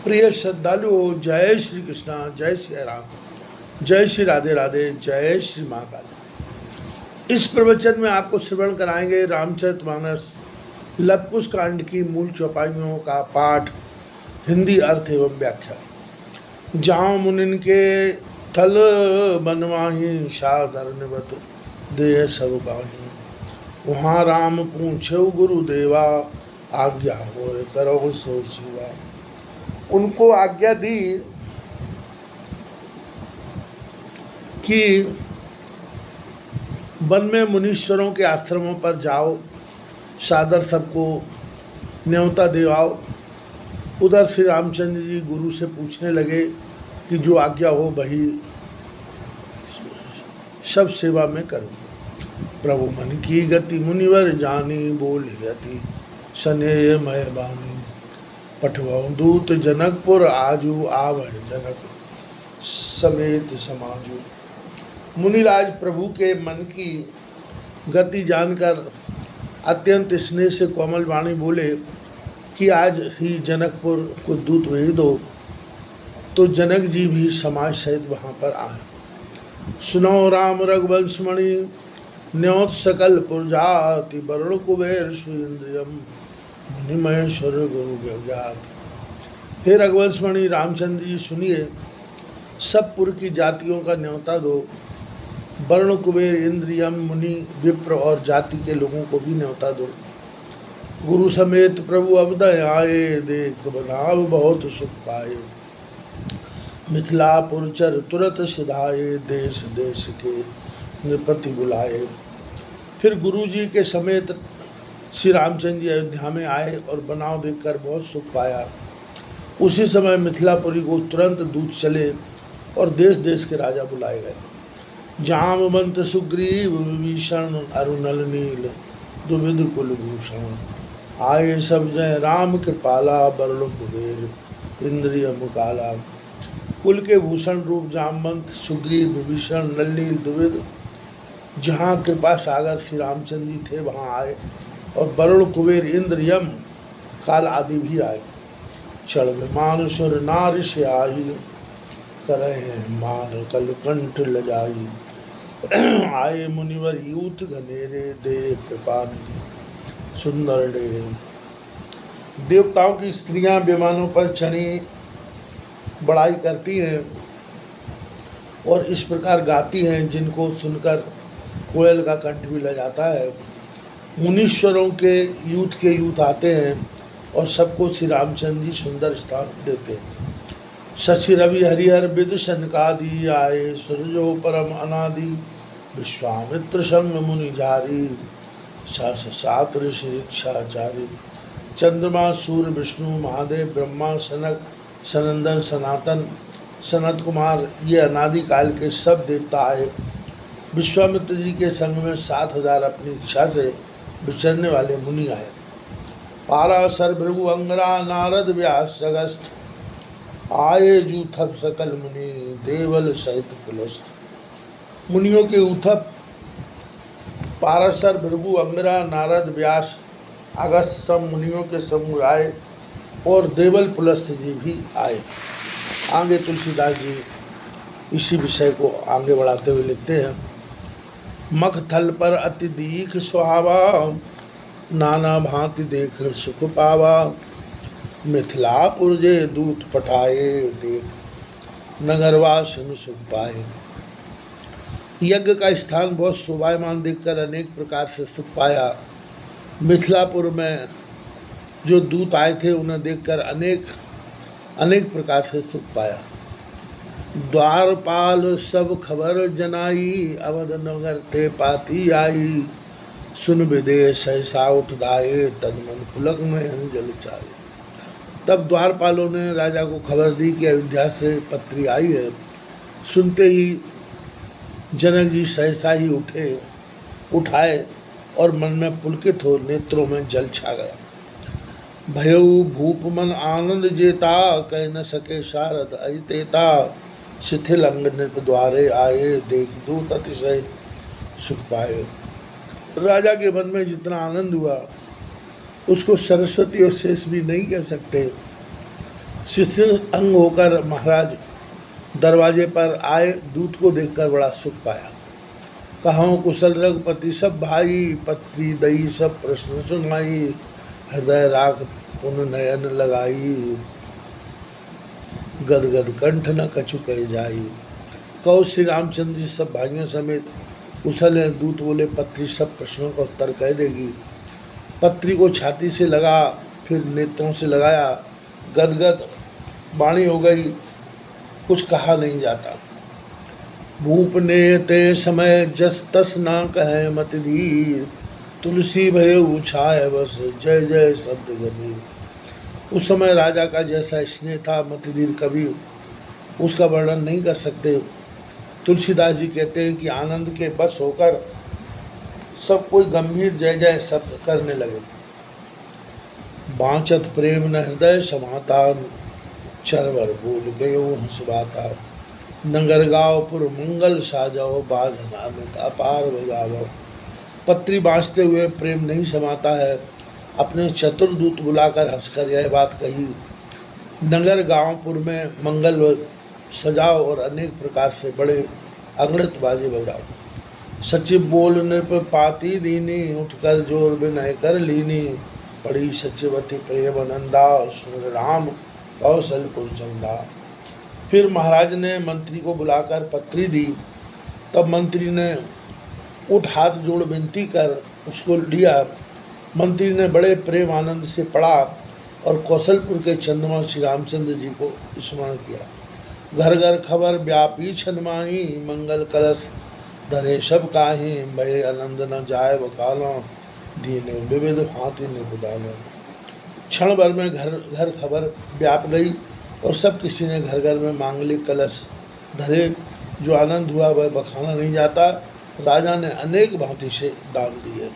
प्रिय श्रद्धालुओं, जय श्री कृष्णा, जय श्री राम, जय श्री राधे राधे, जय श्री महाकाल। इस प्रवचन में आपको श्रवण कराएंगे रामचरितमानस लवकुश कांड की मूल चौपाइयों का पाठ, हिंदी अर्थ एवं व्याख्या। जाऊं मुनिन के थल बनवाही, सादर निवत दे सब गाही। वहाँ राम पूछे गुरुदेवा, आज्ञा हो करो सो शिवा। उनको आज्ञा दी कि वन में मुनीश्वरों के आश्रमों पर जाओ, सादर सबको न्योता दिवाओ। उधर श्री रामचंद्र जी गुरु से पूछने लगे कि जो आज्ञा हो वही सब सेवा में करूं। प्रभु मन की गति मुनिवर जानी, बोले अति स्नेह मय बानी। पठवाऊं दूत जनकपुर आजू, आवह जनक समेत समाजू। मुनिराज प्रभु के मन की गति जानकर अत्यंत स्नेह से कोमल वाणी बोले कि आज ही जनकपुर को दूत भेज दो। तो जनक जी भी समाज सहित वहाँ पर आए। सुनो राम रघुवंश मणि, न्योत सकल पुरजाति। वरुण कुबेर सुइंद्रियम, मुनि महेश्वर गुरु ज्ञात। हे रघुवंश मणि रामचंद्र जी सुनिए, सब पुर की जातियों का न्योता दो। वरुण कुबेर इंद्रियम, मुनि विप्र और जाति के लोगों को भी न्योता दो। गुरु समेत प्रभु अवदय आए, देख बनाव बहुत सुख पाए। मिथिलापुर चर तुरत सिधाए, देश देश के नृपति बुलाए। फिर गुरु जी के समेत श्री रामचंद्र जी अयोध्या में आए और बनाव देखकर बहुत सुख पाया। उसी समय मिथिलापुरी को तुरंत दूत चले और देश देश के राजा बुलाए गए। जामवंत सुग्रीव विभीषण, अरुणल नील दुविध कुलभूषण। आए सब जय राम कृपाला, वरुण कुबेर इंद्रिय मुकाला। कुल के भूषण रूप जामवंत, सुग्रीव, विभीषण, नलनील, दुविध, जहाँ कृपा सागर श्री रामचंद्र जी थे वहाँ आए। और वरुण कुबेर इंद्र यम काल आदि भी आए। चढ़ विमान सुर नार से आई, करे मान कल कंठ लजाई। आए मुनिवर यूथ घनेरे, देख कृपा निधि सुंदर डेरे। देवताओं की स्त्रियां विमानों पर चढ़ी बड़ाई करती हैं और इस प्रकार गाती हैं जिनको सुनकर कोयल का कंठ भी लजाता है। मुनीश्वरों के यूथ आते हैं और सबको श्री रामचंद्र जी सुंदर स्थान देते हैं। शशि रवि हरिहर विद सनकादि, आए सूरजो परम अनादि। विश्वामित्र संग मुनि जारी, सात ऋषि ऋक्षाचारी। चंद्रमा सूर्य विष्णु महादेव ब्रह्मा सनक सनंदन सनातन सनत कुमार, ये अनादि काल के सब देवता आए। विश्वामित्र जी के संग में 7000 अपनी इच्छा से विचरने वाले मुनि आए। पाराशर भृगु अंगरा, नारद व्यास अगस्त्य। आए जूथप सकल मुनि, देवल सहित पुलस्थ। मुनियों के उथप पाराशर भृगु अंगरा, नारद व्यास अगस्त सब मुनियों के समूह आए और देवल पुलस्थ जी भी आए। आगे तुलसीदास जी इसी विषय को आगे बढ़ाते हुए लिखते हैं। मख थल पर अति दीख सुहावा, नाना भांति देख सुख पावा। मिथिलापुर जे दूत पठाए, देख नगरवासिन सुख पाए। यज्ञ का स्थान बहुत शोभायमान देखकर अनेक प्रकार से सुख पाया। मिथिलापुर में जो दूत आए थे उन्हें देखकर अनेक प्रकार से सुख पाया। द्वारपाल सब खबर जनाई, अवध नगर ते पाती आई। सुन विदेश सहसा उठ दाए, तन मन पुलक में जल चाहे। तब द्वारपालों ने राजा को खबर दी कि अयोध्या से पत्री आई है। सुनते ही जनक जी सहसा ही उठाए और मन में पुलकित हो नेत्रों में जल छा गया। भयउ भूप मन आनंद जेता, कह न सके शारद अजितेता। शिथिल अंग नृप द्वारे आए, देख दूत अतिशय सुख पाए। राजा के मन में जितना आनंद हुआ उसको सरस्वती और शेष भी नहीं कह सकते। शिथिल अंग होकर महाराज दरवाजे पर आए। दूत को देखकर बड़ा सुख पाया। कहाँ कुशल रघुपति सब भाई, पत्री दई सब प्रश्न सुनाई, हृदय राख पुन नयन लगाई, गदगद कंठ न कछु कह जाई। कहो श्री रामचंद्र जी सब भाइयों समेत कुशल है। दूत बोले पत्री सब प्रश्नों का उत्तर कह देगी। पत्री को छाती से लगा, फिर नेत्रों से लगाया, गदगद वाणी हो गई, कुछ कहा नहीं जाता। भूप ने ते समय जस तस ना कहे मत धीर, तुलसी भय उछाए बस जय जय शब्द गंभीर। उस समय राजा का जैसा स्नेह था मतधीर कवि उसका वर्णन नहीं कर सकते। तुलसीदास जी कहते हैं कि आनंद के बस होकर सब कोई गंभीर जय जय शब्द करने लगे। बाँचत प्रेम न हृदय समाता, चरवर बोल गयो हंसबाता, नगर गाँवपुर मंगल साजाओ, बाजन अमित अपार बजाओ। पत्री बाँचते हुए प्रेम नहीं समाता है। अपने चतुर्दूत बुलाकर हंसकर यह बात कही, नगर गाँवपुर में मंगल सजाओ और अनेक प्रकार से बड़े अगणित बाजे बजाओ। सचिव बोल नृप पाती दीनी, उठकर जोर विनय कर लीनी, पढ़ी सचिवती प्रेम नंदा, सुन राम कौशलपुर चंदा। फिर महाराज ने मंत्री को बुलाकर पत्री दी। तब मंत्री ने उठ हाथ जोड़ विनती कर उसको लिया। मंत्री ने बड़े प्रेम आनंद से पढ़ा और कौशलपुर के चंद्रमा श्री रामचंद्र जी को स्मरण किया। घर घर खबर व्यापी छनमाही, मंगल कलश धरे सब काही, भय आनंद न जाय वकाला, दीने विविध हाथी ने बुदाना। क्षण भर में घर घर खबर व्याप गई और सब किसी ने घर घर में मांगलिक कलश धरे। जो आनंद हुआ वह बखाना नहीं जाता। राजा ने अनेक भांति से दान दिए।